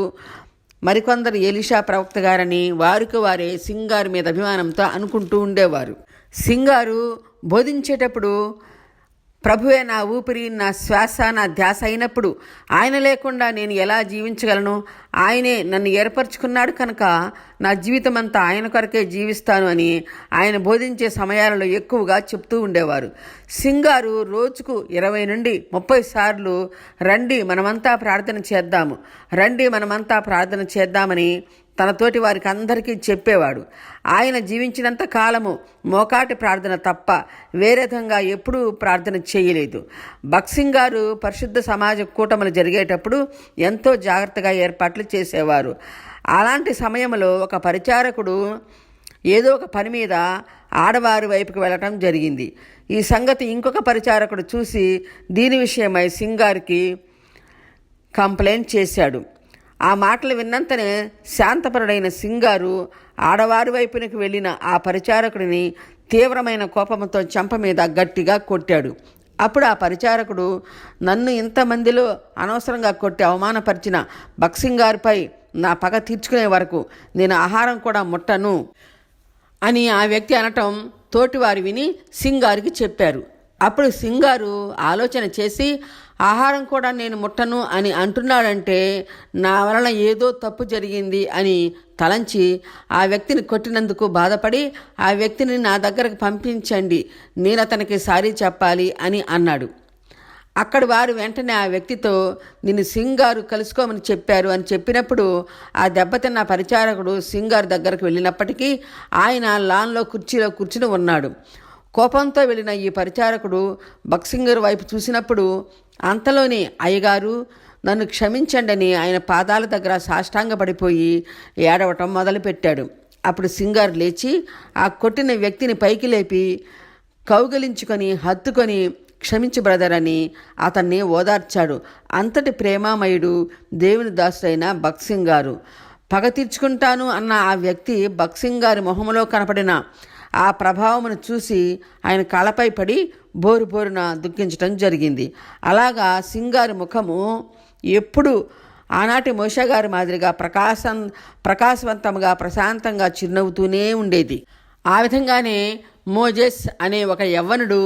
మరికొందరు ఎలీషా ప్రవక్త గారని వారికి వారే సింగారు మీద అభిమానంతో అనుకుంటూ ఉండేవారు. సింగారు బోధించేటప్పుడు ప్రభువే నా ఊపిరి, నా శ్వాస, నా ధ్యాస అయినప్పుడు ఆయన లేకుండా నేను ఎలా జీవించగలను? ఆయనే నన్ను ఏర్పరచుకున్నాడు కనుక నా జీవితం అంతా ఆయన కొరకే జీవిస్తాను అని ఆయన బోధించే సమయాలలో ఎక్కువగా చెప్తూ ఉండేవారు. సింగారు రోజుకు 20 నుండి 30 సార్లు రండి మనమంతా ప్రార్థన చేద్దాము, రండి మనమంతా ప్రార్థన చేద్దామని తనతోటి వారికి అందరికీ చెప్పేవాడు. ఆయన జీవించినంత కాలము మోకాటి ప్రార్థన తప్ప వేరే విధంగా ఎప్పుడూ ప్రార్థన చేయలేదు. బక్సింగారు పరిశుద్ధ సమాజ కూటములు జరిగేటప్పుడు ఎంతో జాగ్రత్తగా ఏర్పాట్లు చేసేవారు. అలాంటి సమయంలో ఒక పరిచారకుడు ఏదో ఒక పని మీద ఆడవారి వైపుకి వెళ్ళటం జరిగింది. ఈ సంగతి ఇంకొక పరిచారకుడు చూసి దీని విషయమై సింగారికి కంప్లైంట్ చేశాడు. ఆ మాటలు విన్నంతనే శాంతపరుడైన సింగారు ఆడవారి వైపునికి వెళ్ళిన ఆ పరిచారకుడిని తీవ్రమైన కోపంతో చెంప మీద గట్టిగా కొట్టాడు. అప్పుడు ఆ పరిచారకుడు, నన్ను ఇంతమందిలో అనవసరంగా కొట్టి అవమానపరిచిన బక్సింగారిపై నా పగ తీర్చుకునే వరకు నేను ఆహారం కూడా ముట్టను అని ఆ వ్యక్తి అనటం తోటివారు విని సింగారికి చెప్పారు. అప్పుడు సింగారు ఆలోచన చేసి, ఆహారం కూడా నేను ముట్టను అని అంటున్నాడంటే నా వలన ఏదో తప్పు జరిగింది అని తలంచి ఆ వ్యక్తిని కొట్టినందుకు బాధపడి, ఆ వ్యక్తిని నా దగ్గరకు పంపించండి, నేను అతనికి సారీ చెప్పాలి అని అన్నాడు. అక్కడి వారు వెంటనే ఆ వ్యక్తితో, నిన్ను సింగారు కలుసుకోమని చెప్పారు అని చెప్పినప్పుడు ఆ దెబ్బతిన్న పరిచారకుడు సింగారు దగ్గరకు వెళ్ళినప్పటికీ ఆయన లాన్లో కుర్చీలో కూర్చుని ఉన్నాడు. కోపంతో వెళ్ళిన ఈ పరిచారకుడు బక్సింగర్ వైపు చూసినప్పుడు అంతలోని అయ్యగారు నన్ను క్షమించండి అని ఆయన పాదాల దగ్గర సాష్టాంగపడిపోయి ఏడవటం మొదలుపెట్టాడు. అప్పుడు సింగారు లేచి ఆ కొట్టిన వ్యక్తిని పైకి లేపి కౌగిలించుకొని హత్తుకొని క్షమించు బ్రదర్ అని అతన్ని ఓదార్చాడు. అంతటి ప్రేమామయుడు దేవుని దాసుడైన బక్సింగారు. పగ తీర్చుకుంటాను అన్న ఆ వ్యక్తి బక్సింగారి మొహంలో కనపడిన ఆ ప్రభావమును చూసి ఆయన కాళ్ళపై పడి బోరు బోరున దుఃఖించటం జరిగింది. అలాగా సింగారి ముఖము ఎప్పుడు ఆనాటి మోషగారి మాదిరిగా ప్రకాశవంతంగా ప్రశాంతంగా చిరునవ్వుతూనే ఉండేది. ఆ విధంగానే మోజెస్ అనే ఒక యవ్వనుడు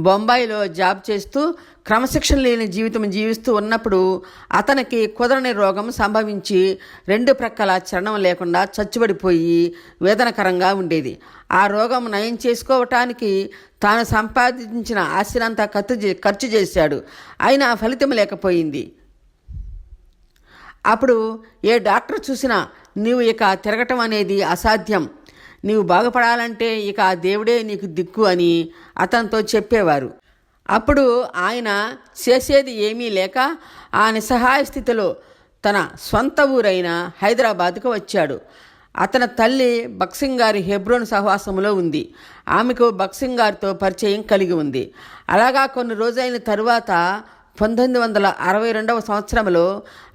బొంబాయిలో జాబ్ చేస్తూ క్రమశిక్షణ లేని జీవితం జీవిస్తూ ఉన్నప్పుడు అతనికి కుదరని రోగం సంభవించి రెండు ప్రక్కల చలనం లేకుండా చచ్చుబడిపోయి వేదనకరంగా ఉండేది. ఆ రోగం నయం చేసుకోవటానికి తాను సంపాదించిన ఆస్తినంతా ఖర్చు చేశాడు. అయినా ఫలితం లేకపోయింది. అప్పుడు ఏ డాక్టర్ చూసినా నీవు ఇక తిరగటం అనేది అసాధ్యం, నీవు బాగుపడాలంటే ఇక ఆ దేవుడే నీకు దిక్కు అని అతనితో చెప్పేవారు. అప్పుడు ఆయన చేసేది ఏమీ లేక ఆ నిస్సహాయ స్థితిలో తన సొంత ఊరైన హైదరాబాద్కు వచ్చాడు. అతని తల్లి బక్సింగారి హెబ్రోన్ సహవాసములో ఉంది. ఆమెకు బక్సింగారితో పరిచయం కలిగి ఉంది. అలాగా కొన్ని రోజులైన తరువాత 1962 సంవత్సరంలో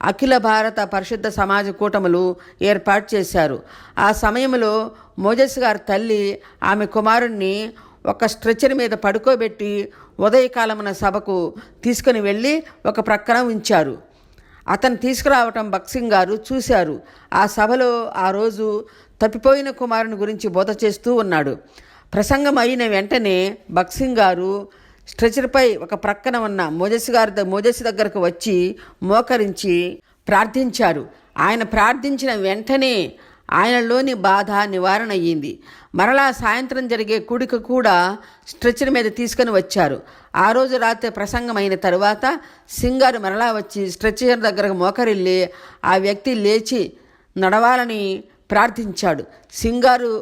అఖిల భారత పరిశుద్ధ సమాజ కూటములు ఏర్పాటు చేశారు. ఆ సమయంలో మోజెస్ గారి తల్లి ఆమె కుమారుణ్ణి ఒక స్ట్రెచర్ మీద పడుకోబెట్టి ఉదయకాలమున సభకు తీసుకుని వెళ్ళి ఒక ప్రక్కన ఉంచారు. అతను తీసుకురావటం బక్సింగారు చూశారు. ఆ సభలో ఆ రోజు తప్పిపోయిన కుమారుని గురించి బోధ చేస్తూ ఉన్నాడు. ప్రసంగం అయిన వెంటనే బక్సింగారు స్ట్రెచర్పై ఒక ప్రక్కన ఉన్న మోజెస్ దగ్గరకు వచ్చి మోకరించి ప్రార్థించారు. ఆయన ప్రార్థించిన వెంటనే ఆయనలోని బాధ నివారణ అయ్యింది. మరలా సాయంత్రం జరిగే కూడిక కూడా స్ట్రెచర్ మీద తీసుకుని వచ్చారు. ఆ రోజు రాత్రి ప్రసంగమైన తరువాత సింగారు మరలా వచ్చి స్ట్రెచర్ దగ్గరకు మోకరిల్లి ఆ వ్యక్తి లేచి నడవాలని ప్రార్థించాడు. సింగారు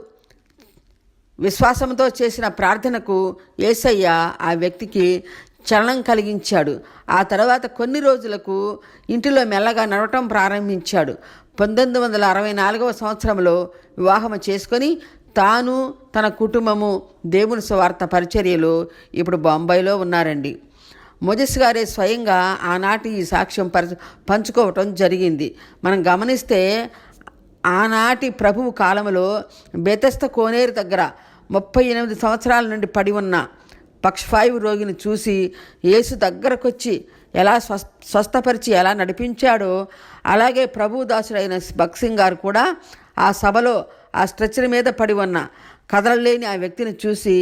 విశ్వాసంతో చేసిన ప్రార్థనకు యేసయ్య ఆ వ్యక్తికి చలనం కలిగించాడు. ఆ తర్వాత కొన్ని రోజులకు ఇంటిలో మెల్లగా నడవటం ప్రారంభించాడు. 1964 సంవత్సరంలో వివాహము చేసుకొని తాను తన కుటుంబము దేవుని సువార్త పరిచర్యలో ఇప్పుడు బొంబాయిలో ఉన్నారండి. మోజెస్ గారే స్వయంగా ఆనాటి ఈ సాక్ష్యం పంచుకోవటం జరిగింది. మనం గమనిస్తే ఆనాటి ప్రభువు కాలంలో బెతెస్త కోనేరు దగ్గర 38 సంవత్సరాల నుండి పడి ఉన్న పక్షవాయువు రోగిని చూసి యేసు దగ్గరకొచ్చి ఎలా స్వస్థపరిచి ఎలా నడిపించాడో అలాగే ప్రభు దాసుడైన బక్సింగారు కూడా ఆ సభలో ఆ స్ట్రెచర్ మీద పడి ఉన్న కదలలేని ఆ వ్యక్తిని చూసి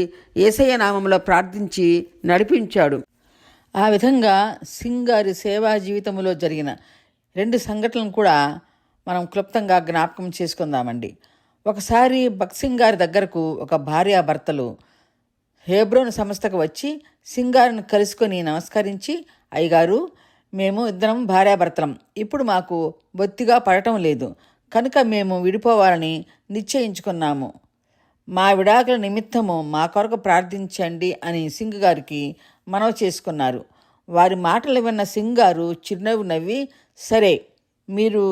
యేసయ్య నామంలో ప్రార్థించి నడిపించాడు. ఆ విధంగా సింగారి సేవా జీవితంలో జరిగిన 2 సంఘటనలు కూడా మనం క్లుప్తంగా జ్ఞాపకం చేసుకుందామండి. ఒకసారి బక్సింగారి దగ్గరకు ఒక భార్యాభర్తలు హెబ్రోన్ సంస్థకు వచ్చి సింగారుని కలుసుకొని నమస్కరించి, అయ్యగారు, మేము ఇద్దరం భార్యాభర్తలం, ఇప్పుడు మాకు బొత్తిగా పడటం లేదు కనుక మేము విడిపోవాలని నిశ్చయించుకున్నాము. మా విడాకుల నిమిత్తము మా కొరకు ప్రార్థించండి అని సింగ్ గారికి మనవి చేసుకున్నారు. వారి మాటలు విన్న సింగ్ గారు చిరునవ్వు నవ్వి, సరే, మీరు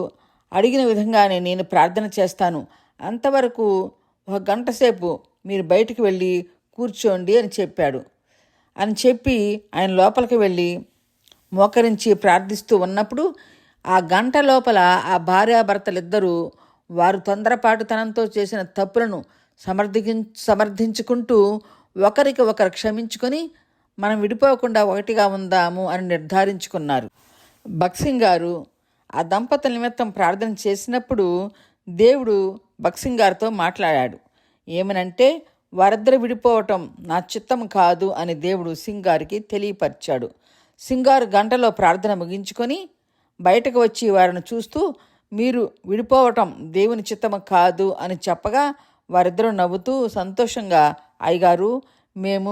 అడిగిన విధంగానే నేను ప్రార్థన చేస్తాను, అంతవరకు 1 గంట సేపు మీరు బయటికి వెళ్ళి కూర్చోండి అని చెప్పి ఆయన లోపలికి వెళ్ళి మోకరించి ప్రార్థిస్తూ ఉన్నప్పుడు ఆ గంట లోపల ఆ భార్యాభర్తలిద్దరూ వారు తొందరపాటుతనంతో చేసిన తప్పులను సమర్థించుకుంటూ ఒకరికి ఒకరు క్షమించుకొని మనం విడిపోకుండా ఒకటిగా ఉందాము అని నిర్ధారించుకున్నారు. బక్సింగారు ఆ దంపతుల నిమిత్తం ప్రార్థన చేసినప్పుడు దేవుడు బక్సింగారితో మాట్లాడాడు. ఏమనంటే, వారిద్దరు విడిపోవటం నా చిత్తం కాదు అని దేవుడు సింగారికి తెలియపరిచాడు. సింగారు గంటలో ప్రార్థన ముగించుకొని బయటకు వచ్చి వారిని చూస్తూ, మీరు విడిపోవటం దేవుని చిత్తము కాదు అని చెప్పగా వారిద్దరూ నవ్వుతూ సంతోషంగా, అయ్యగారు, మేము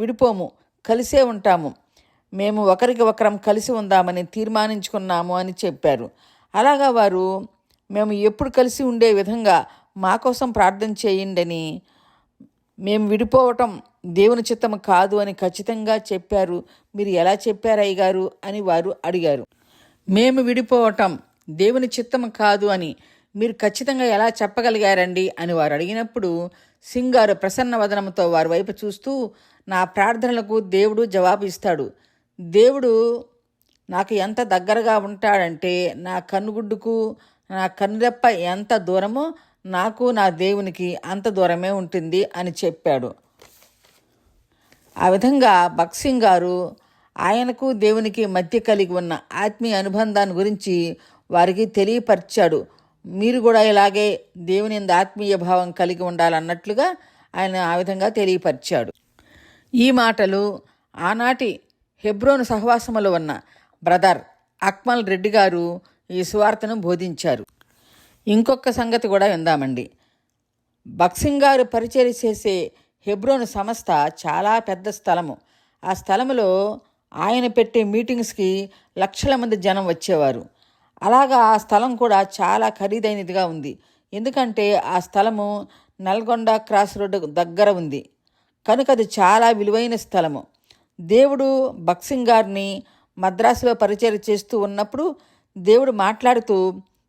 విడిపోము, కలిసే ఉంటాము, మేము ఒకరికి ఒకరం కలిసి ఉందామని తీర్మానించుకున్నాము అని చెప్పారు. అలాగా వారు మేము ఎప్పుడు కలిసి ఉండే విధంగా మా కోసం ప్రార్థన చేయండి అని మేము విడిపోవటం దేవుని చిత్తము కాదు అని ఖచ్చితంగా చెప్పారు. మీరు ఎలా చెప్పారు అయ్యగారు అని వారు అడిగారు. మేము విడిపోవటం దేవుని చిత్తము కాదు అని మీరు ఖచ్చితంగా ఎలా చెప్పగలిగారండి అని వారు అడిగినప్పుడు సింగ్ గారు ప్రసన్న వదనంతో వారి వైపు చూస్తూ, నా ప్రార్థనలకు దేవుడు జవాబు ఇస్తాడు. దేవుడు నాకు ఎంత దగ్గరగా ఉంటాడంటే నా కన్నుగుడ్డుకు నా కన్నురెప్ప ఎంత దూరమో నాకు నా దేవునికి అంత దూరమే ఉంటుంది అని చెప్పాడు. ఆ విధంగా భగత్ సింగ్ గారు ఆయనకు దేవునికి మధ్య కలిగి ఉన్న ఆత్మీయ అనుబంధాన్ని గురించి వారికి తెలియపరిచాడు. మీరు కూడా ఇలాగే దేవుని యందు ఆత్మీయ భావం కలిగి ఉండాలన్నట్లుగా ఆయన ఆ విధంగా తెలియపరిచాడు. ఈ మాటలు ఆనాటి హెబ్రోను సహవాసములో ఉన్న బ్రదర్ అక్మల్ రెడ్డి గారు ఈ సువార్తను బోధించారు. ఇంకొక సంగతి కూడా విందామండి. భగత్ సింగ్ గారు పరిచర్య చేసే హెబ్రోను సంస్థ చాలా పెద్ద స్థలము. ఆ స్థలములో ఆయన పెట్టే మీటింగ్స్కి లక్షల మంది జనం వచ్చేవారు. అలాగా ఆ స్థలం కూడా చాలా ఖరీదైనదిగా ఉంది. ఎందుకంటే ఆ స్థలము నల్గొండ క్రాస్ రోడ్డు దగ్గర ఉంది కనుక అది చాలా విలువైన స్థలము. దేవుడు భగత్ సింగ్ గారిని మద్రాసులో పరిచర్య చేస్తూ ఉన్నప్పుడు దేవుడు మాట్లాడుతూ,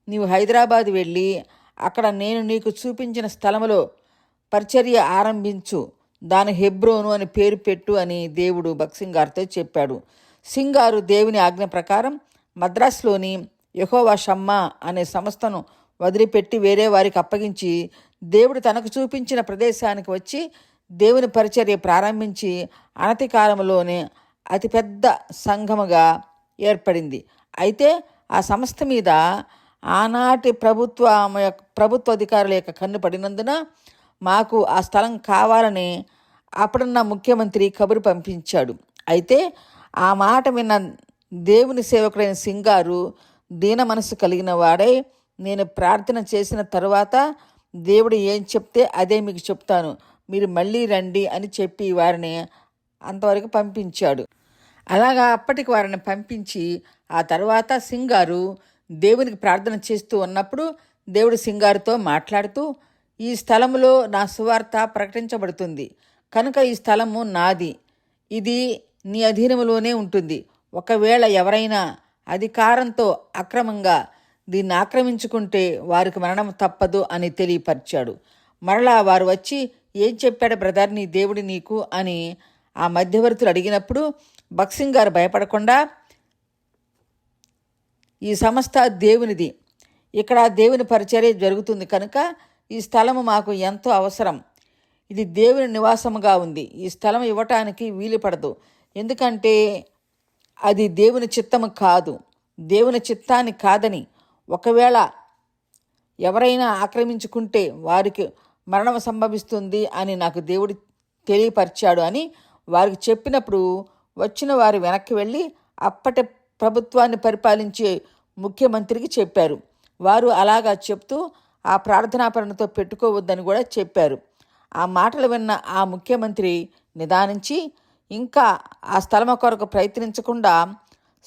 నీవు హైదరాబాద్ వెళ్ళి అక్కడ నేను నీకు చూపించిన స్థలములో పరిచర్య ఆరంభించు, దాని హెబ్రోను అని పేరు పెట్టు అని దేవుడు భగత్ సింగ్ గారితో చెప్పాడు. సింగ్ గారు దేవుని ఆజ్ఞ ప్రకారం మద్రాసులోని యెహోవా షమ్మా అనే సంస్థను వదిలిపెట్టి వేరే వారికి అప్పగించి దేవుడు తనకు చూపించిన ప్రదేశానికి వచ్చి దేవుని పరిచర్య ప్రారంభించి అనతి కాలంలోనే అతిపెద్ద సంఘముగా ఏర్పడింది. అయితే ఆ సంస్థ మీద ఆనాటి ప్రభుత్వ అధికారుల యొక్క కన్ను పడినందున మాకు ఆ స్థలం కావాలని అప్పుడున్న ముఖ్యమంత్రి కబురు పంపించాడు. అయితే ఆ మాట విన్న దేవుని సేవకుడైన సింగ్ గారు దీన మనసు కలిగిన వాడై, నేను ప్రార్థన చేసిన తరువాత దేవుడు ఏం చెప్తే అదే మీకు చెప్తాను, మీరు మళ్ళీ రండి అని చెప్పి వారిని అంతవరకు పంపించాడు. అలాగా అప్పటికి వారిని పంపించి ఆ తర్వాత సింగ్ గారు దేవునికి ప్రార్థన చేస్తూ ఉన్నప్పుడు దేవుడు సింగ్ గారితో మాట్లాడుతూ, ఈ స్థలములో నా సువార్త ప్రకటించబడుతుంది కనుక ఈ స్థలము నాది, ఇది నీ అధీనములోనే ఉంటుంది. ఒకవేళ ఎవరైనా అధికారంతో అక్రమంగా దీన్ని ఆక్రమించుకుంటే వారికి మరణం తప్పదు అని తెలియపరిచాడు. మరలా వారు వచ్చి, ఏం చెప్పాడు బ్రదర్ నీ దేవుడి నీకు అని ఆ మధ్యవర్తులు అడిగినప్పుడు భగత్ సింగ్ గారు భయపడకుండా, ఈ సంస్థ దేవునిది, ఇక్కడ దేవుని పరిచర్య జరుగుతుంది కనుక ఈ స్థలము మాకు ఎంతో అవసరం, ఇది దేవుని నివాసముగా ఉంది, ఈ స్థలం ఇవ్వటానికి వీలు పడదు, ఎందుకంటే అది దేవుని చిత్తము కాదు, దేవుని చిత్తాన్ని కాదని ఒకవేళ ఎవరైనా ఆక్రమించుకుంటే వారికి మరణం సంభవిస్తుంది అని నాకు దేవుడు తెలియపరిచాడు అని వారికి చెప్పినప్పుడు వచ్చిన వారు వెనక్కి వెళ్ళి అప్పటి ప్రభుత్వాన్ని పరిపాలించే ముఖ్యమంత్రికి చెప్పారు. వారు అలాగా చెప్తూ ఆ ప్రార్థనాపరణతో పెట్టుకోవద్దని కూడా చెప్పారు. ఆ మాటలు విన్న ఆ ముఖ్యమంత్రి నిదానించి ఇంకా ఆ స్థలం కొరకు ప్రయత్నించకుండా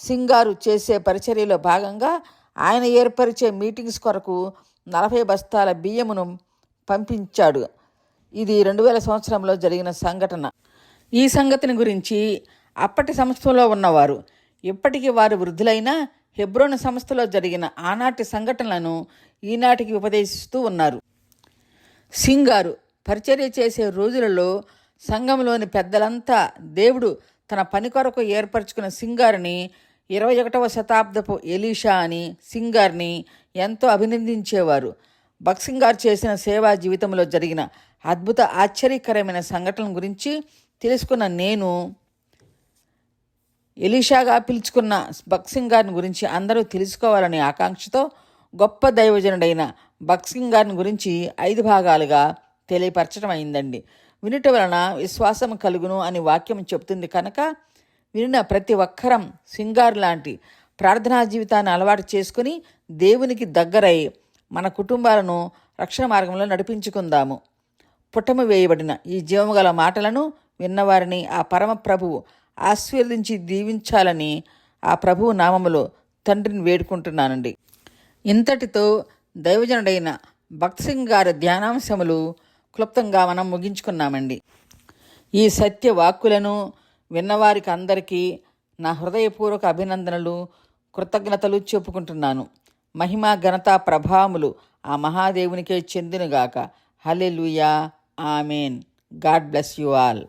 సింగ్ గారు చేసే పరిచర్యలో భాగంగా ఆయన ఏర్పరిచే మీటింగ్స్ కొరకు 40 బస్తాల బియ్యమును పంపించాడు. ఇది 2000 సంవత్సరంలో జరిగిన సంఘటన. ఈ సంగతిని గురించి అప్పటి సంస్థలో ఉన్నవారు ఇప్పటికీ వారు వృద్ధులైన హెబ్రోను సంస్థలో జరిగిన ఆనాటి సంఘటనలను ఈనాటికి ఉపదేశిస్తూ ఉన్నారు. సింగ్ గారు పరిచర్య చేసే రోజులలో సంఘంలోని పెద్దలంతా దేవుడు తన పని కొరకు ఏర్పరచుకున్న సింగ్ గారిని 21వ శతాబ్దపు ఎలీషా అని సింగ్ గారిని ఎంతో అభినందించేవారు. భగత్ సింగ్ గారు చేసిన సేవా జీవితంలో జరిగిన అద్భుత ఆశ్చర్యకరమైన సంఘటనల గురించి తెలుసుకున్న నేను ఎలీషాగా పిలుచుకున్న భగత్ సింగ్ గారిని గురించి అందరూ తెలుసుకోవాలనే ఆకాంక్షతో గొప్ప దైవజనుడైన భగత్ సింగ్ గారిని గురించి 5 భాగాలుగా తెలియపరచడం అయిందండి. వినుట వలన విశ్వాసం కలుగును అని వాక్యం చెప్తుంది కనుక వినిన ప్రతి ఒక్కరం సింగ్ గారు లాంటి ప్రార్థనా జీవితాన్ని అలవాటు చేసుకుని దేవునికి దగ్గరై మన కుటుంబాలను రక్షణ మార్గంలో నడిపించుకుందాము. పుటము వేయబడిన ఈ జీవముగల మాటలను విన్నవారిని ఆ పరమ ప్రభువు ఆశీర్వదించి దీవించాలని ఆ ప్రభువు నామములో తండ్రిని వేడుకుంటున్నానండి. ఇంతటితో దైవజనుడైన భగత్ సింగ్ గారి ధ్యానాంశములు క్లుప్తంగా మనం ముగించుకున్నామండి. ఈ సత్య వాక్కులను విన్నవారికి అందరికీ నా హృదయపూర్వక అభినందనలు, కృతజ్ఞతలు చెప్పుకుంటున్నాను. మహిమ, ఘనత, ప్రభావములు ఆ మహాదేవునికే చెందునుగాక. Hallelujah. Amen. God bless you all.